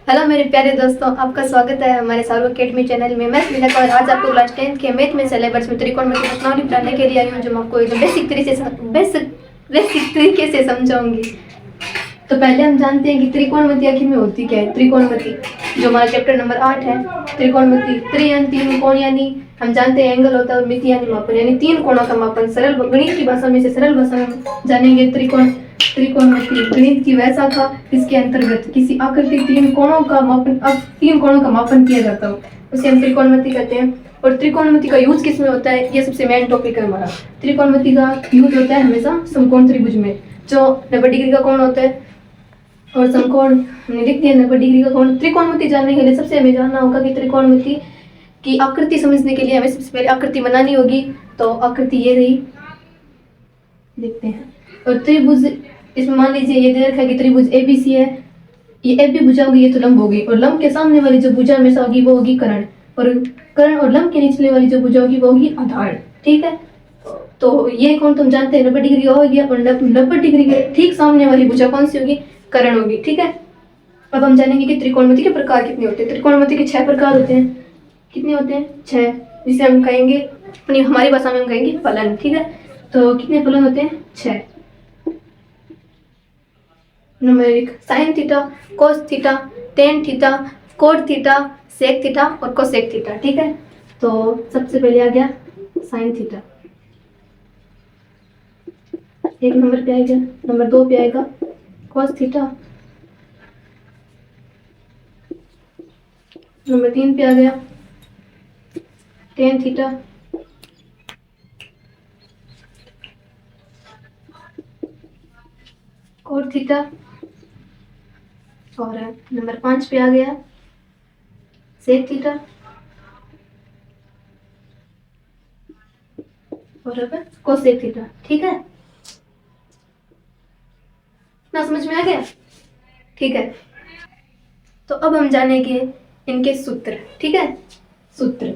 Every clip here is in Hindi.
हेलो मेरे प्यारे दोस्तों, आपका स्वागत है हमारे सारू अकेडमी चैनल में। मैं स्मिता और आज आपको क्लास 10th के मैथ में सिलेबस में त्रिकोणमिति प्रश्नावली पढ़ाने के लिए आई हूँ, जो मैं आपको एकदम बेसिक तरीके से समझाऊंगी। तो पहले हम जानते हैं कि त्रिकोणमिति आखिर में होती क्या है। त्रिकोणमिति जो हमारा चैप्टर नंबर 8 है, त्रिकोणमिति त्रि यानी तीन कोण, यानी हम जानते हैं एंगल होता है, और मिति यानी मापन, यानी तीन कोणों का मापन। सरल गणित की भाषा में से सरल भाषा में जानेंगे। त्रिकोणमिति गणित की वह शाखा इसके अंतर्गत किसी आकृति तीन कोणों का मापन किया जाता है, उसे हम त्रिकोणमिति कहते हैं। और त्रिकोणमिति का यूज किस में होता है, ये सबसे मेन टॉपिक है हमारा। त्रिकोणमिति का यूज होता है हमेशा समकोण त्रिभुज में, जो 90 डिग्री का कोण होता है, और समकोण हमने लिख दिया 90 डिग्री का कोण। त्रिकोणमिति जानने के लिए सबसे हमें जानना होगा कि त्रिकोणमिति की आकृति समझने के लिए हमें सबसे पहले आकृति बनानी होगी। तो आकृति ये रही, देखते हैं। और त्रिभुज, इसमें मान लीजिए ये दे रखा है कि त्रिभुज एबीसी है, ये एबी भुजा होगी, ये तो लंब होगी, और लंब के सामने वाली जो भुजा हमेशा होगी वो होगी कर्ण, और लंब के निचले वाली जो भुजा होगी वो होगी आधार। ठीक है, तो ये कोण तुम जानते हैं 90 डिग्री हो गया, और 90 डिग्री के ठीक सामने वाली भुजा कौन सी होगी, कर्ण होगी। ठीक है, अब हम जानेंगे कि त्रिकोणमिति के प्रकार कितने होते हैं। त्रिकोणमिति के 6 प्रकार होते हैं। कितने होते हैं? 6, जिसे हम कहेंगे अपनी हमारी भाषा में हम कहेंगे फलन। ठीक है, तो कितने फलन होते हैं? 6। Number 1 sine theta, cos theta, tan theta, cot theta, sec theta और कोसेक थीटा। ठीक है, तो सबसे पहले आ गया साइन थीटा, 1 नंबर पे आएगा। नंबर 2 पे आएगा कोस थीटा, नंबर 3 पे आ गया टेन थीटा, कोट थीटा, और नंबर 5 पे आ गया सेक थीटा, और अब कोसेक थीटा। ठीक है, ना समझ में आ गया? ठीक है, तो अब हम जानेंगे इनके सूत्र। ठीक है, सूत्र,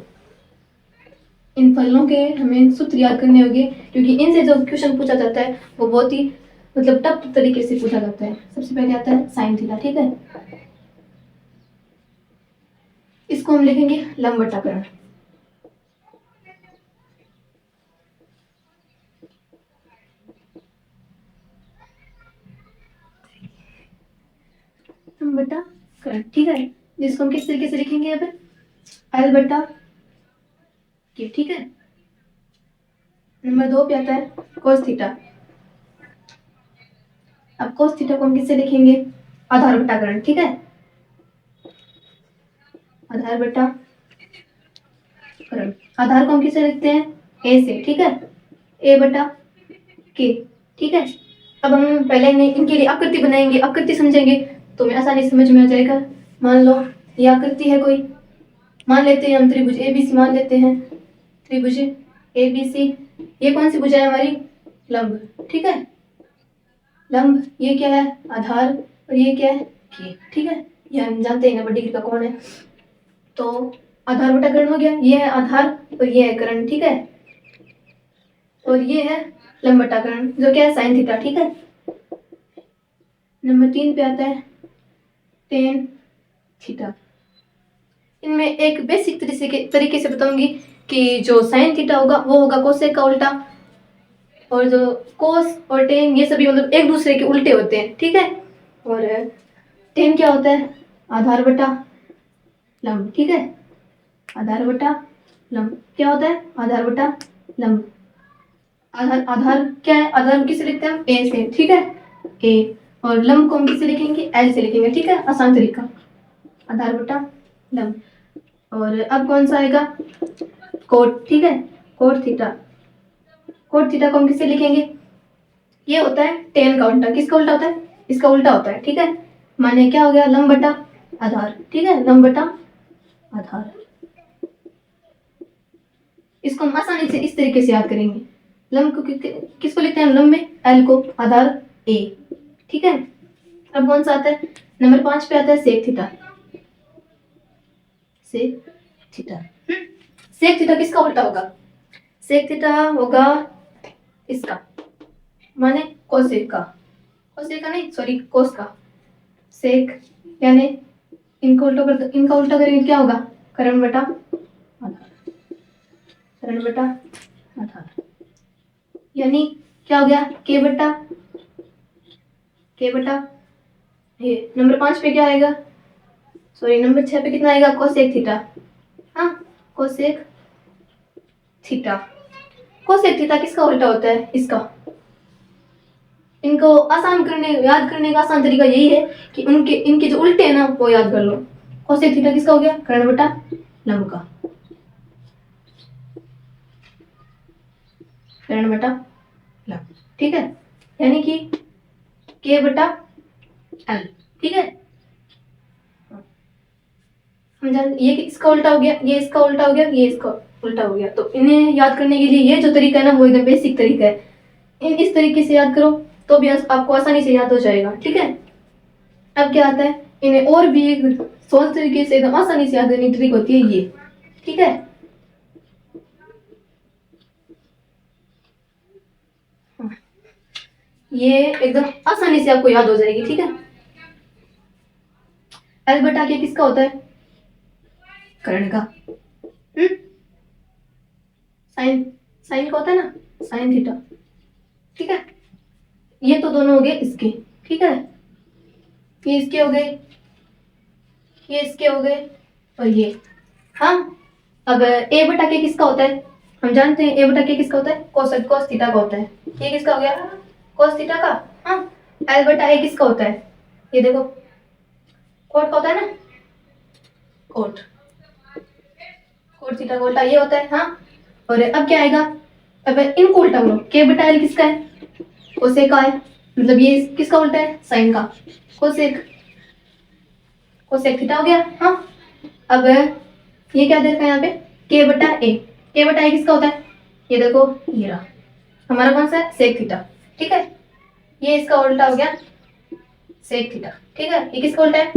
इन फलनों के हमें सूत्र याद करने होंगे, क्योंकि इनसे जो क्वेश्चन पूछा जाता है वो बहुत ही टफ तरीके से पूछा जाता है। सबसे पहले आता है साइन थीटा। ठीक है, इसको हम लिखेंगे लंब बटा कर्ण। लंब बटा कर्ण, ठीक है, जिसको हम किस तरीके से लिखेंगे अब, एल बटा के। ठीक है, नंबर 2 पे आता है कोस थीटा। अब कोस थीटा को हम किससे लिखेंगे? आधार बटा कर्ण। ठीक है, आधार बटा कर्ण। आधार को हम किससे लिखते हैं? ए से। ठीक है, ए बटा के। ठीक है, अब हम पहले इनके लिए आकृति बनाएंगे, आकृति समझेंगे तो हमें आसानी समझ में आ जाएगा। मान लो ये आकृति है कोई, मान लेते हैं हम त्रिभुज एबीसी मान लेते हैं। त्रिभुज एबीसी, ये कौन सी भुजा है हमारी? लंब। ठीक है, लंब, ये क्या है? आधार, और ये क्या है? के। ठीक है, ये हम जानते हैं 90 डिग्री का कोण है, तो आधार बटा कर्ण हो गया। ये है आधार और ये है कर्ण। ठीक है, और ये है लंब बटा कर्ण, जो क्या है? Sine theta. ठीक है, नंबर 3 पे आता है टेन थीटा। इनमें एक बेसिक तरीके से बताऊंगी कि जो साइन थीटा होगा वो होगा कोसेक का उल्टा, और जो कोस और टेन ये सभी एक दूसरे के उल्टे होते हैं। ठीक है, और टेन क्या होता है? आधार बटा लंब। ठीक है, आधार बटा लंब क्या होता है? आधार बटा लंब। आधार क्या है? आधार किसे लिखते हैं हम? ए से। ठीक है, ए, और लंब को हम किसे लिखेंगे? एल से लिखेंगे। ठीक है, आसान तरीका, आधार बटा लंब। और अब कौन सा आएगा? कोट। ठीक है, कोट थीटा। कोट थीटा को हम किसे लिखेंगे? ये होता है टेन का उल्टा। किसका उल्टा होता है? इसका उल्टा होता है। ठीक है, माने क्या हो गया? लंब बटा आधार। ठीक है, लंब बटा आधार। इसको हम आसानी से इस तरीके से याद करेंगे। लंब को किसको लिखते हैं? लंब में एल को, आधार ए। ठीक है, अब कौन सा आता है? नंबर 5 पे आता है sec theta. Sec theta, sec theta किसका उल्टा होगा? सेक थीटा होगा इसका, माने कोसेक का। कोसेक का नहीं, सॉरी, कोस का। सेक यानी इनका उल्टा करेंगे क्या होगा, करण बटा आधार, करण बटा आधार, यानी क्या हो गया, के बटा ये नंबर 5 पे क्या आएगा, सॉरी नंबर 6 पे कितना आएगा, कोसेक थीटा। हाँ कोसेक थीटा, कोसेक थीटा किसका उल्टा होता है, इसका। इनको आसान करने, याद करने का आसान तरीका यही है कि उनके इनके जो उल्टे हैं ना वो याद कर लो। कोसेक थीटा किसका हो गया, कर्ण बटा लंब का, कर्ण बटा लंब, ठीक है, यानी कि के बटा एल, ठीक है। हम जान ये इसका उल्टा हो गया, ये इसका उल्टा हो गया, ये इसका उल्टा हो गया, तो इन्हें याद करने के लिए ये जो तरीका है ना वो एकदम बेसिक तरीका है। इस तरीके से याद करो तो भी आपको आसानी से याद हो जाएगा, ठीक है। अब क्या आता है, इन्हें और भी एक सोच तरीके से एकदम आसानी से याद करने की ट्रिक होती है ये, ठीक है। ये एकदम आसानी से आपको याद हो जाएगी, ठीक है। एल बटा के किसका होता है, कर्ण का, साइन, साइन का होता है ना, साइन थीटा, ठीक है। ये तो दोनों हो गए इसके, ठीक है, ये इसके हो गए, ये इसके हो गए, और ये। हाँ अब ए बटा के किसका होता है, हम जानते हैं ए बटा के किसका होता है, कोस थीटा का होता है। ये किसका हो गया, कोस थीटा का। हाँ एल बटा ए किसका होता है, ये देखो कोट का होता है ना, कोट थीटा का उल्टा ये होता है। हाँ और अब क्या आएगा, अब इनको उल्टा करो, के बटा एल किसका है, कोसेक का है, मतलब ये किसका उल्टा है, साइन का, कोसेक थीटा हो गया। हाँ अब ये क्या दे रखा है यहाँ पे, के बटा ए, किसका होता है, ये देखो ये रहा हमारा कौन सा है, सेक थीटा, ठीक है। ये इसका उल्टा हो गया सेक थीटा, ठीक है। ये किसका उल्टा है,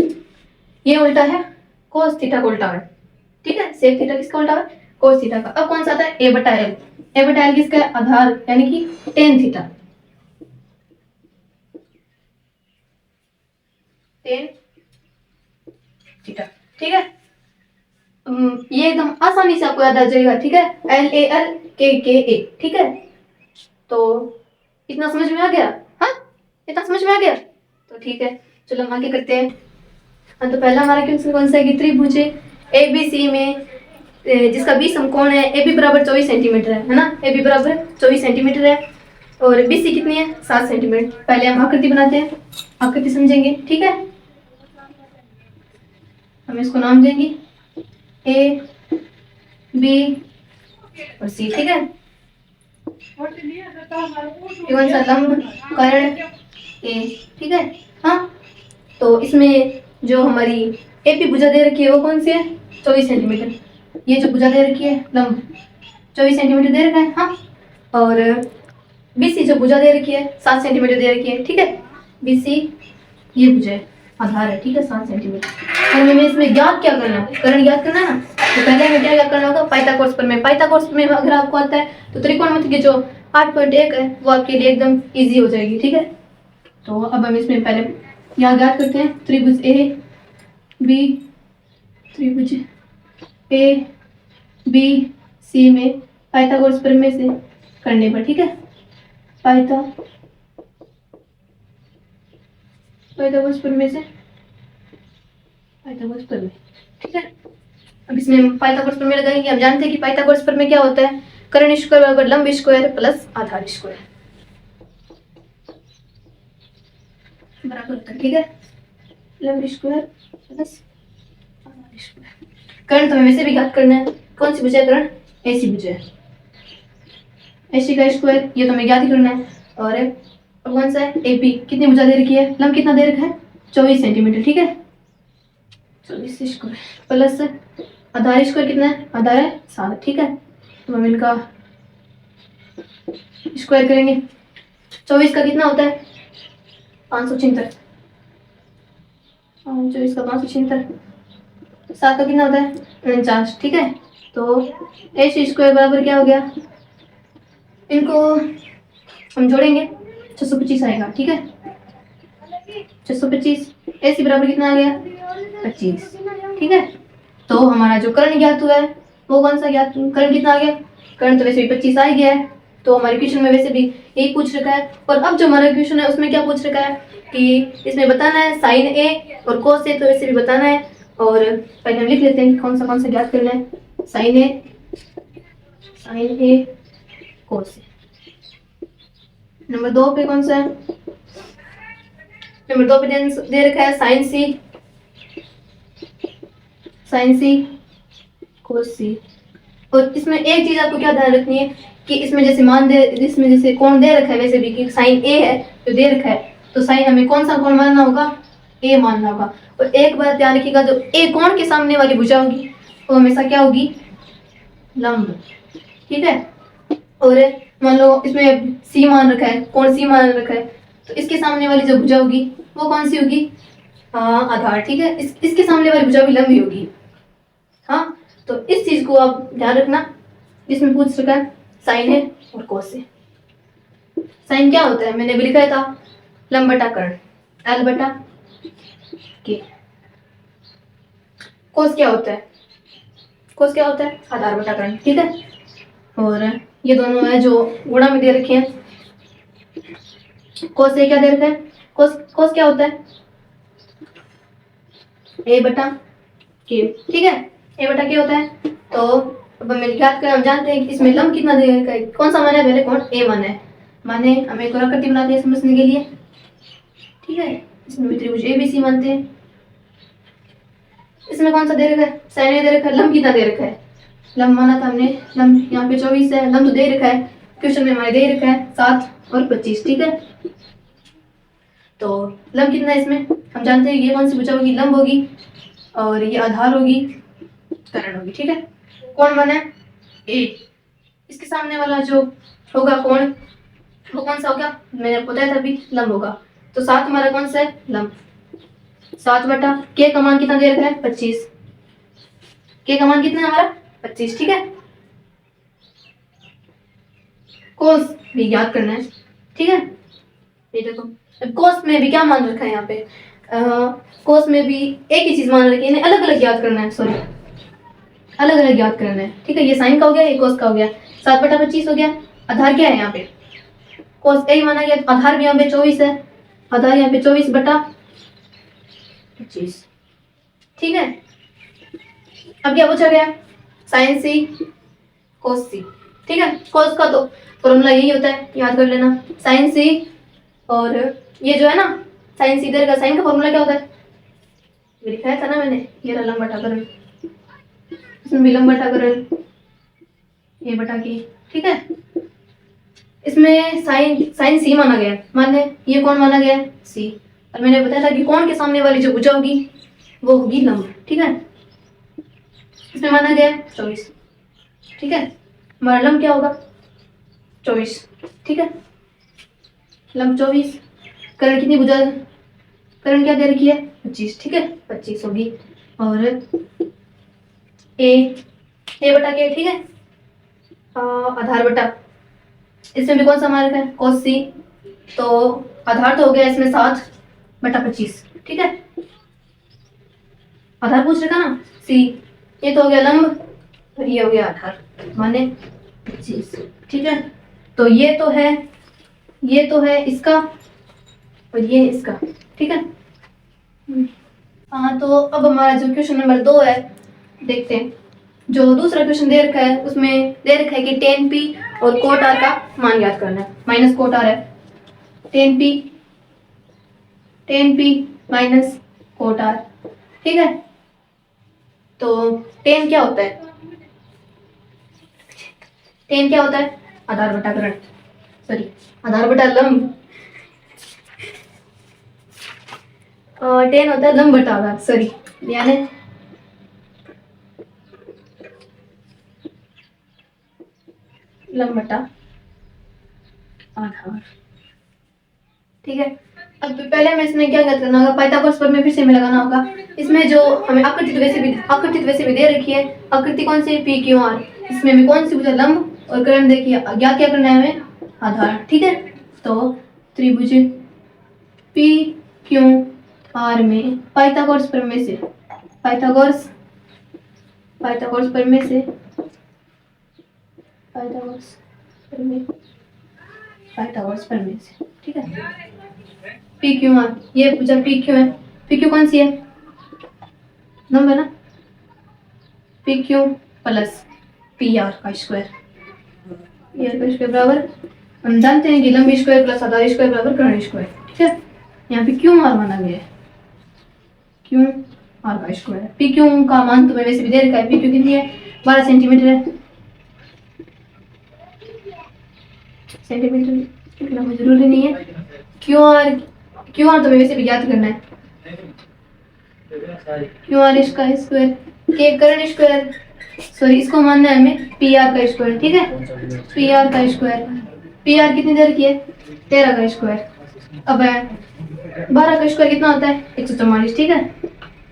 ये उल्टा है कोस थीटा का उल्टा है, ठीक है। सेक थीटा किसका उल्टा है, कोस थीटा का। अब कौन सा आता है, ए बटा एल किसका है, आधार, यानी कि टेन थीटा, ठीक है। ये एकदम आसानी से आपको याद आ जाएगा, ठीक है, एल ए एल के ए, ठीक है। तो इतना समझ में आ गया, हाँ इतना समझ में आ गया, तो ठीक है चलो हम आगे करते हैं। हाँ तो पहला हमारा क्वेश्चन कौन सा है कि त्रिभुज ए बी सी में जिसका बी समकोण है ए बी बराबर 24 सेंटीमीटर है ना, ए बी बराबर 24 सेंटीमीटर है और बी सी कितनी है 7 सेंटीमीटर। पहले हम आकृति बनाते हैं, आकृति समझेंगे, ठीक है। हम इसको नाम देंगे ए बी और सी, ठीक है। कौन सा लंब कर्ण ए, ठीक है। हाँ तो इसमें जो हमारी एपी भुजा दे रखी है वो कौन सी है, 24 सेंटीमीटर। ये जो भुजा दे रखी है लंब 24 सेंटीमीटर दे रखा है। हाँ और बीसी जो भुजा दे रखी है 7 सेंटीमीटर दे रखी है, ठीक है। बीसी ये भुजा है, आधार है, ठीक है, 7 सेंटीमीटर। और हमें इसमें ज्ञात क्या करना है, कर्ण ज्ञात करना है ना, तो पहले हमें क्या करना होगा, पाइथागोरस प्रमेय। पाइथागोरस प्रमेय अगर आपको आता है तो त्रिकोणमिति की जो 8.1 है वो आपके लिए एकदम इजी हो जाएगी, ठीक है। तो अब हम इसमें पहले यहाँ ज्ञात करते हैं, त्रिभुज ए बी सी में पाइथागोरस प्रमेय से करने पर, ठीक है। पाइथागोरस प्रमेय से पाइथागोरस प्रमेय, ठीक है। अब इसमें हम पाइथागोरस प्रमेय लगाएंगे। हम जानते हैं कि पाइथागोरस प्रमेय क्या होता है, कर्ण स्क्वायर बराबर लंब स्क्वायर प्लस आधार स्क्वायर बराबर होता है, ठीक है। लंब स्क्वायर प्लस आधार स्क्वायर। कर्ण तो हमें वैसे भी ज्ञात करना है, कौन सी भुजा है, कर्ण ऐसी भुजा है, ऐसी का स्क्वायर ये तो हमें ज्ञात ही करना है। और कौन सा है, एपी कितनी भुजा दे रखी है, लंब कितना दे रखा है 24 सेंटीमीटर, ठीक है। 24 स्क्वायर प्लस आधार स्क्वायर कितना है, आधार है 7, ठीक है। तो हम इनका स्क्वायर करेंगे, 24 का कितना होता है 576, 24 का 576, 7 का कितना होता है 49, ठीक है। तो एच स्क्वायर बराबर क्या हो गया, इनको हम जोड़ेंगे 625 आएगा, ठीक है। 625 AC बराबर कितना आ गया 25। ठीक है, तो हमारा जो करंट ज्ञात हुआ है वो कौन सा ज्ञात, करंट कितना आ गया, करंट तो वैसे भी 25 आ ही गया है, तो हमारे क्वेश्चन में वैसे भी यही पूछ रखा है। और अब जो हमारा क्वेश्चन है उसमें क्या पूछ रखा है कि इसमें बताना है साइन ए और कोस ए, तो वैसे भी बताना है। और पहले हम लिख लेते हैं कि कौन सा ज्ञात करना है, साइन ए कोस ए। नंबर 2 पे कौन सा है, नंबर 2 पे दे रखा है साइन सी कोस सी। और इसमें एक चीज आपको क्या ध्यान रखनी है कि इसमें जैसे इसमें जैसे कोण दे रखा है वैसे भी कि साइन ए है जो दे रखा है, तो साइन हमें कौन सा कोण मानना होगा, ए मानना होगा। और एक बात ध्यान रखिएगा, जो ए कोण के सामने वाली भुजा होगी वो हमेशा क्या होगी, लंब। ठीक है, और मान लो इसमें सी मान रखा है, कोण सी मान रखा है, तो इसके सामने वाली जो भुजा होगी वो कौन सी होगी, हाँ आधार। ठीक है, इसके सामने वाली भुजा भी लंबी होगी। हाँ, तो इस चीज को आप ध्यान रखना, जिसमें पूछ रखा है साइन है और कोस है। साइन क्या होता है, मैंने भी लिखा था लंब बटा कर्ण, एल बटा के। कोस क्या होता है, कोस क्या होता है, आधार बटा कर्ण। ठीक है, और ये दोनों है जो गुणा में दे रखे हैं। कोस ए क्या दे रखा है, कोस क्या होता है, ए बटा के। ठीक है, ए बटा के होता है। तो अब हमें याद कर, हम जानते हैं कि इसमें लंब कितना दे रखा है, कौन सा माना है, पहले कौन ए माना है, माने हमें एक आकृति बनाते हैं समझने के लिए। ठीक है, इसमें भी त्रिभुज एबीसी मानते हैं। इसमें कौन सा दे रखा है, साइन ए दे रखा है, लंब कितना दे रखा है, लंब माना था हमने, लंब यहाँ पे 24 है, लंब तो दे रखा है, क्वेश्चन में हमारे दे रखा है 7 और 25। ठीक है, तो लंब कितना है इसमें, हम जानते हैं ये कौन सी भुजा होगी, लंब होगी, और ये आधार होगी, कर्ण होगी। ठीक है, कौन माना है ए, इसके सामने वाला जो होगा कोण वो कौन सा होगा, मैंने आपको बताया था अभी, लंब होगा। तो 7 हमारा कौन सा है, लंब। 7 बटा के का मान कितना दे रखा है 25, के का मान कितना है हमारा 25। ठीक है, कोस भी याद करना है। ठीक है, ये देखो कोस में भी क्या मान रखा है यहाँ पे, कोस में भी एक ही चीज मान रखी है, अलग अलग याद करना है, सॉरी अलग अलग याद करना है। ठीक है, ये साइन का हो गया, ये कोस का हो गया, 7 बटा 25 हो गया। आधार क्या है यहाँ पे, कोस ए माना गया, आधार भी यहाँ पे 24 है, आधार यहाँ पे 24 बटा 25। ठीक है, अब क्या पूछा गया, साइन सी कोस सी। ठीक है, कोस का तो फॉर्मूला यही होता है, याद कर लेना, साइन सी, और ये जो है ना साइन सी इधर का, साइन का फॉर्मूला क्या होता है, ये लिखाया था ना मैंने, ये रहा लंब बटा कर्ण, इसमें भी लंब बटा कर्ण, ये बटा के। ठीक है, इसमें साइन सी माना गया, मान ये कौन माना गया सी, और मैंने बताया था कि कौन के सामने वाली जो भुजा होगी वो होगी लंब। ठीक है, इसमें माना गया 24। ठीक है, हमारा लंब क्या होगा 24। ठीक है, लंब 24, कर्ण कितनी भुजा, कर्ण क्या दे रखी है 25। ठीक है, 25 होगी, और ए बटा के। ठीक है, आधार बटा, इसमें भी कौन सा मान रखा है cos c, तो आधार तो हो गया इसमें 7 बटा 25। ठीक है, आधार पूछ रखा ना c, ये तो हो गया लंब और ये हो गया आधार, माने 25। ठीक है, तो ये तो है इसका और ये इसका। ठीक है, हाँ, तो अब हमारा जो क्वेश्चन नंबर 2 है देखते हैं। जो दूसरा क्वेश्चन दे रखा है उसमें दे रखा है कि tan p और cot r का मान याद करना है, माइनस cot r है, tan p minus cot r। ठीक है, तो tan क्या होता है, tan क्या होता है, आधार बटा कर्ण, सॉरी आधार बटा लंब, tan होता है लंब बटा आधार, सॉरी, यानी लंब बटा आधार। ठीक है, अब पहले हमें इसमें क्या करना होगा, पाइथागोरस प्रमेय फिर से हमें लगाना होगा। इसमें जो हमें आकृति वैसे भी दे रखी है, आकृति कौन सी पी क्यू आर, इसमें हमें कौन सी भुजा लंब और कर्ण देखिए क्या करना है हमें, आधार। ठीक है, तो त्रिभुज पी क्यू आर में पाइथागोरस प्रमेय से पाइथागोरस पाइथागोरस प्रमेय से पाइथागोरस प्रमेय पाइथागोरस प्रमेय से, ठीक है। पी क्यू आर, ये जब पी क्यू है, पी क्यू कौन सी है, नंबर ना, P Q plus P R का स्क्वायर, पी आर का स्क्वायर बराबर, हम जानते हैं कि लंबी स्क्वायर प्लस आधार स्क्वायर बराबर कर्ण स्क्वायर, ठीक है। यहाँ पे क्यू आर माना गया है, क्यू आर का स्क्वायर। पी क्यू का मान तुम्हें वैसे भी दे रखा है, पी क्यू कितनी है, 12 सेंटीमीटर है, सेंटीमीटर लिखना कोई जरूरी नहीं है। क्यू आर तुम्हें वैसे भी ज्ञात करना है, क्यू आर इसका स्क्वायर, के कर्ण स्क्वायर, सॉरी इसको मानना है हमें पी आर का स्क्वायर, ठीक है। पी आर का स्क्वायर, पी आर कितनी देर की है, 13 का स्क्वायर। अब 12 का स्क्वायर कितना होता है, 144, ठीक है।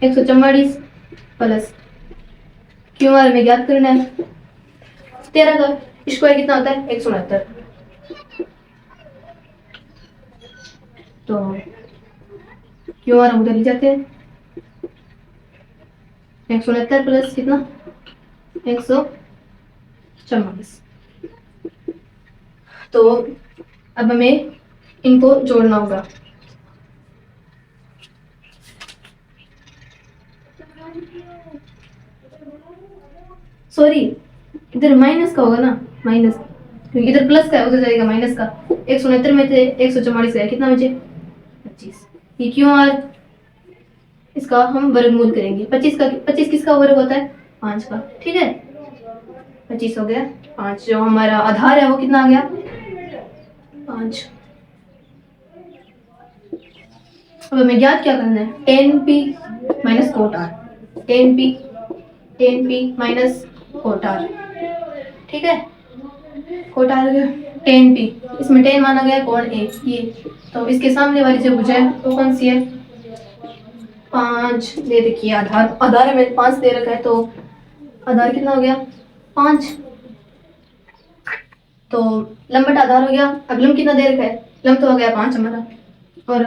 144 प्लस क्यू आर में ज्ञात करना है, 13 का स्क्वायर कितना होता है, 169। तो क्यू आर उधर ले जाते हैं, 169 प्लस कितना, 144। तो अब हमें इनको जोड़ना होगा, सॉरी इधर माइनस का होगा ना, माइनस, क्योंकि इधर प्लस का है उधर जाएगा माइनस का। 169 में थे 144 है, कितना बचे, 25। ये क्यों आर, इसका हम वर्गमूल करेंगे, 25 का, 25 किसका वर्ग होता है, 5 का, ठीक है। 25 हो गया 5, जो हमारा आधार है वो कितना आ गया, 5। अब हमें ज्ञात क्या करना है, tan P minus cot R, tan P minus cot R, ठीक है। कोट आर टेन पी, इसमें टेन माना गया कोण ए, ये तो इसके सामने वाली जो भुजा है वो कौन सी है, 5 दे रखी है, आधार में 5 दे रखा है, तो आधार कितना हो गया, 5। तो लंबट आधार हो गया। अब लंब कितना दे रखा है, लंब तो हो गया 5 हमारा, और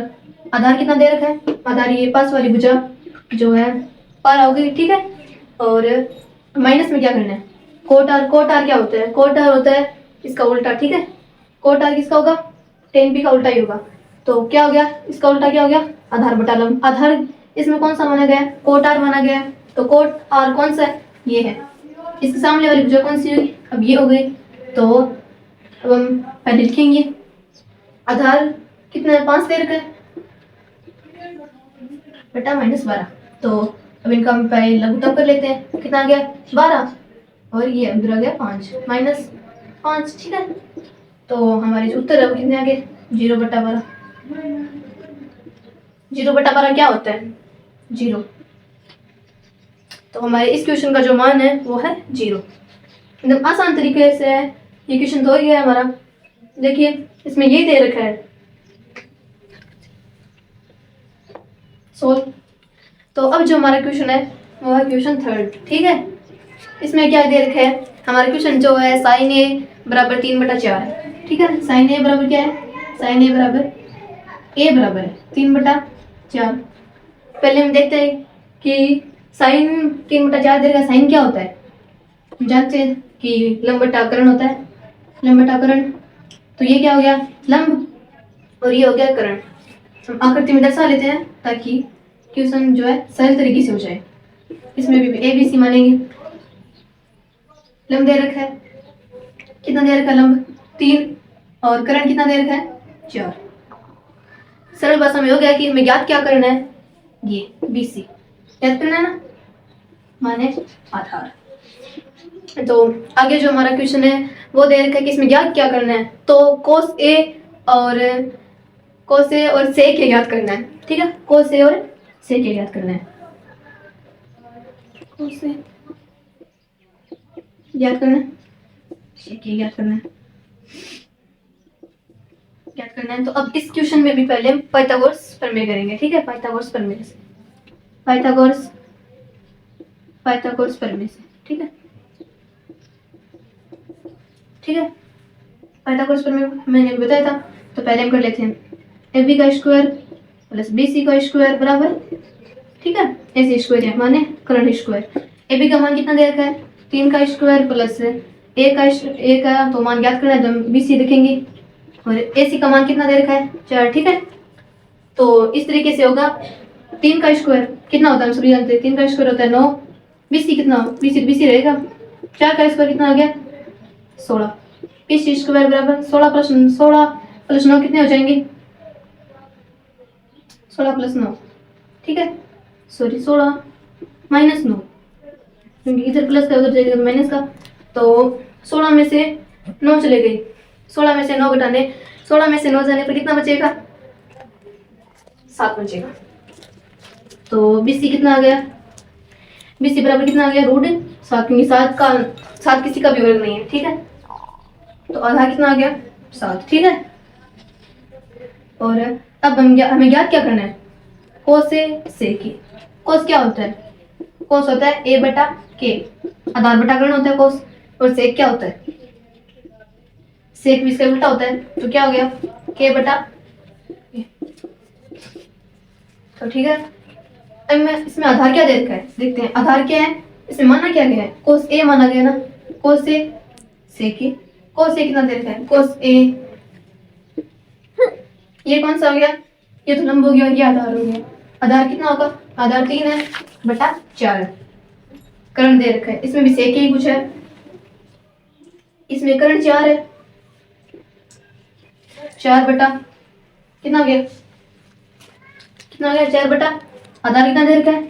आधार कितना दे रखा है, आधार ये पास वाली भुजा जो है पार हो गई, ठीक है। और माइनस में क्या करना है, कोट आर क्या होता है, कोट आर होता है इसका उल्टा, ठीक है। कोट आर किसका होगा, टेन पी का उल्टा ही होगा। तो क्या हो गया, इसका उल्टा क्या हो गया, आधार बटा लंब। आधार इसमें कौन सा माना गया है, कोट आर माना गया है, तो कोट आर कौन सा है, ये है। इसके सामने वाली भुजा कौन सी हुई, अब ये हो गई। तो अब हम पहले लिखेंगे, आधार कितना है, 5 दे रखा है, बटा -12। तो अब इनका हम पहले लघुत्तम कर लेते हैं, कितना आ गया 12, और ये अंदर आ गया 5 -5, ठीक है। तो हमारे जो उत्तर है वो कितने आ गए, 0/12। 0/12 क्या होता है, 0। तो हमारे इस क्वेश्चन का जो मान है वो है 0। एकदम आसान तरीके से है ये क्वेश्चन, तो हो गया हमारा। देखिए इसमें ये दे रखा है सोल्व। तो अब जो हमारा क्वेश्चन है वो है क्वेश्चन 3, ठीक है। इसमें क्या दे रखा है, हमारा क्वेश्चन जो है sin a बराबर 3/4 है, ठीक है। sin a बराबर क्या है, sin a बराबर a बराबर है 3/4। पहले हम देखते हैं कि sin 3/4 दे रखा, sin क्या होता है, हम जानते हैं कि लंब बटा कर्ण होता है, लंब बटा कर्ण। तो ये क्या हो गया, लंब, और ये हो गया कर्ण। हम आकृति में दर्शा लेते हैं ताकि क्वेश्चन जो है सरल तरीके से हो जाए। इसमें भी ए बी सी मानेंगे। लंब दे रखा है, कितना दे रखा है, लंब 3, और कर्ण कितना दे रखा है, 4। सरल भाषा में हो गया कि हमें ज्ञात क्या करना है, ये बी सी ज्ञात करना है ना, माने आधार। तो आगे जो हमारा क्वेश्चन है वो दे रखा है कि इसमें ज्ञात क्या करना है, तो कोस ए और सेक ज्ञात करना है, ठीक है। कोस ए और सेक ज्ञात करना है, कोस ए ज्ञात करना है, सेक ज्ञात करना है, ज्ञात करना है। तो अब इस क्वेश्चन में भी पहले हम पाइथागोरस प्रमेय करेंगे, ठीक है। पाइथागोरस प्रमेय से, पाइथागोरस प्रमेय से, ठीक है, ठीक है। पाइथागोरस प्रमेय मैंने बताया था, तो पहले हम कर लेते हैं ए बी का स्क्वायर प्लस BC का स्क्वायर बराबर, ठीक है, AC स्क्वायर है माने करंट स्क्वायर। AB का मान कितना दे रखा है 3 का स्क्वायर प्लस A का तो मान ज्ञात करना है तो हम BC लिखेंगे और AC का मान कितना दे रखा है 4, ठीक है। तो इस तरीके से होगा 3 का स्क्वायर कितना होता है हम सभी जानते हैं 3 का स्क्वायर होता है 9, BC कितना BC रहेगा 4 का स्क्वायर कितना हो गया 16, BC स्क्वायर बराबर 16 प्लस 9 कितने हो जाएंगे 16 प्लस 9, ठीक है, सॉरी 16 माइनस 9 क्योंकि इधर प्लस का उधर जाएगा माइनस का, तो 16 में से 9 चले गए, 16 में से 9 घटाने 16 में से 9 जाने पर कितना बचेगा 7 बचेगा। तो BC कितना आ गया BC बराबर कितना आ गया √7 क्योंकि 7 किसी का भी वर्ग नहीं है, ठीक है। तो आधा कितना आ गया 7, ठीक है। और अब हमें ज्ञात क्या करना है कोस से सेक की। कोस क्या होता है कोस होता है A बटा K, आधार बटाकरण होता है कोस, और सेक क्या होता है सेक भी इसका उल्टा होता है, तो क्या हो गया K बटा K। तो ठीक है, अब मैं इसमें आधार क्या दे रखा है देखते हैं आधार क्या है, इसमें माना क्या गया है कोस A माना गया ना, कोस से सेक की, कोस A कितना दे रखा है कोस A, ये कौन सा हो गया ये तो लंब हो गया और ये आधार हो गया, आधार कितना होगा आधार 3 है बटा 4, करण दे रखा है, इसमें भी सेक ही कुछ है, इसमें करण 4 है 4 बटा कितना हो गया 4 बटा आधार कितना दे रखा है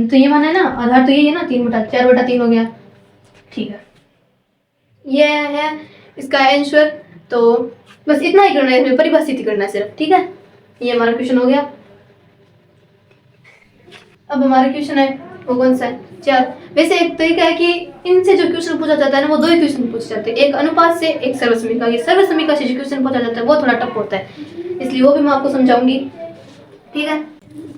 तो ये माना है ना आधार तो यही है ना 3 बटा 4 बटा 3 हो गया, ठीक है। ये है इसका आंसर, तो बस इतना ही करना है, इसमें परिभाषित ही करना है सिर्फ, ठीक है। ये हमारा क्वेश्चन हो गया। अब हमारा क्वेश्चन है वो कौन सा है 4। वैसे एक तरीका है कि इनसे जो क्वेश्चन पूछा जाता है ना वो 2 ही क्वेश्चन पूछे जाते हैं, एक अनुपात से एक सर्वसमीका। ये सर्वसमीका से जो क्वेश्चन पूछा जाता है वो थोड़ा टफ होता है, इसलिए वो भी मैं आपको समझाऊंगी, ठीक है।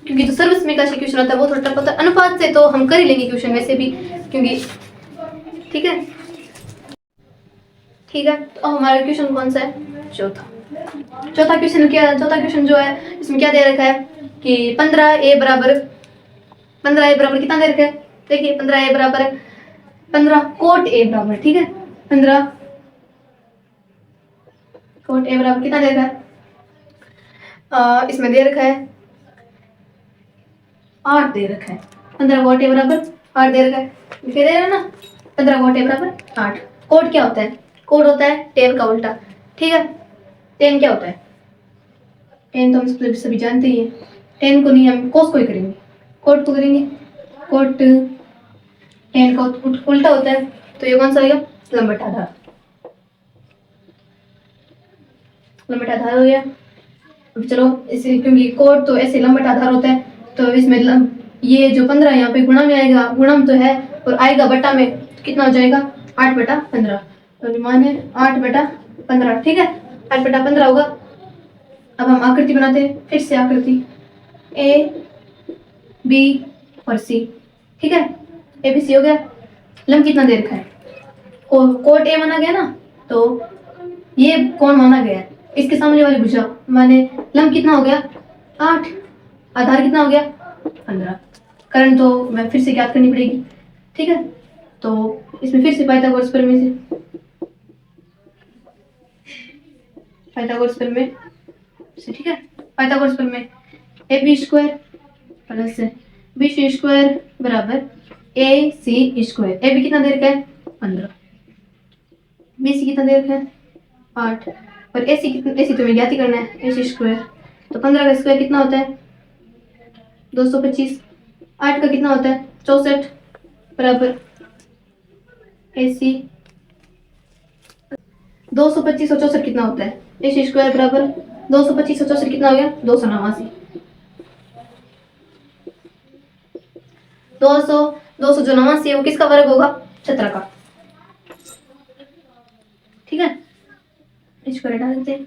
क्योंकि जो सर्वसमीका से क्वेश्चन होता है वो थोड़ा टफ होता है, अनुपात से तो हम कर ही लेंगे क्वेश्चन वैसे भी क्योंकि, ठीक है। तो हमारा क्वेश्चन कौन सा है चौथा क्वेश्चन जो है इसमें क्या दे रखा है कि 15a बराबर कितना दे रखा है देखिए 15a बराबर 15 कोट a बराबर, ठीक है, 15 कोट a बराबर कितना दे रखा है इसमें दे रखा है 8 दे रखा है, 15 कोट a बराबर 8 दे रखा है, दिखाई दे रहा है ना 15 कोट a बराबर 8। कोट क्या होता है कोड होता है टेन का उल्टा, ठीक है। टेन क्या होता है टेन तो हम सभी जानते ही हैं, टेन को नहीं हम कोस को ही करेंगे, कोट को करेंगे, कोट टेन का उल्टा होता है, तो ये कौन सा होगा लंबट आधार, लंबट आधार हो गया। अब चलो इसे क्योंकि कोट तो ऐसे लंबट आधार होता है तो इसमें ये जो 15 यहाँ पे गुणा में आएगा, गुणम तो है और आएगा बटा में, तो कितना हो जाएगा 8 बटा 15, तो माने 8 बटा 15, ठीक है, 8 बटा 15 होगा। अब हम आकृति बनाते हैं, फिर से आकृति A B और C, ठीक है, A B C हो गया। लंब कितना दे रखा है कोट A माना गया ना, तो ये कौन माना गया है इसके सामने वाली भुजा माने लंब कितना हो गया 8, आधार कितना हो गया 15, करण तो मैं फिर से ज्ञात करनी पड़ेगी, ठीक है। तो इसमें फिर से पाइथागोरस प्रमेय से, ठीक है, पाइथागोरस प्रमेय AB square plus BC square बराबर AC स्क्वायर। AB कितना दे रखा है 15, BC कितना दे रखा है 8 और AC तो हमें ज्ञात ही करना है AC स्क्वायर, तो 15 का स्क्वायर कितना होता है 225, 8 का कितना होता है 64 बराबर AC 225 और 64 कितना होता है AC स्क्वायर बराबर 225 और 64 कितना हो गया 289, 200 जो 89 है वो किसका वर्ग होगा 17 का, ठीक है। इसको हटा देते हैं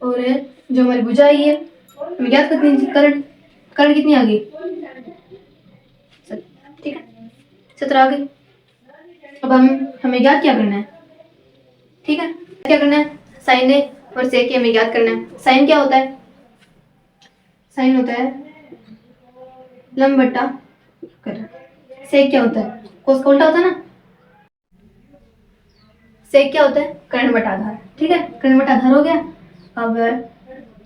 और जो हमारी भुजा आई है हमें ज्ञात करनी है करण कितनी आ गई, ठीक है 17 आ गई। अब हमें ज्ञात क्या करना है, ठीक है, क्या करना है साइन ए और सेक हमें ज्ञात करना है। साइन क्या होता है साइन होता है लंब बटा करण। सेक क्या होता है? कोस का उल्टा होता है ना। सेक क्या होता है? कर्ण बटा आधार। ठीक है, कर्ण बटा आधार हो गया। अब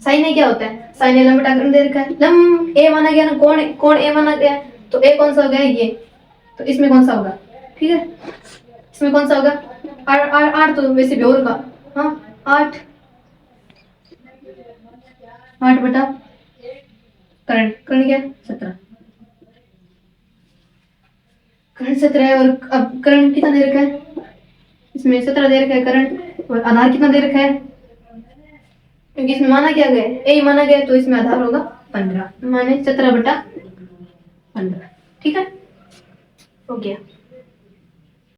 साइन ए क्या होता है? साइन ए लंब बटा कर्ण दे रखा है। लंब ए माना गया ना, कोण कोण ए माना गया है, तो ए कौन सा हो गया? ये। तो इसमें कौन सा होगा? ठीक है, इसमें कौन सा होगा? आठ आठ आठ तो वैसे भी होगा। हाँ, आठ। आठ बटा कर्ण, कर्ण क्या? 17। कर्ण 17 है, और अब कर्ण कितना दे रखा है? इसमें 17 दे रखा है कर्ण, और आधार कितना दे रखा है? क्योंकि इसमें माना क्या गया? ए माना गया, तो इसमें आधार होगा 15, माने 17 बटा 15। ठीक है, हो गया।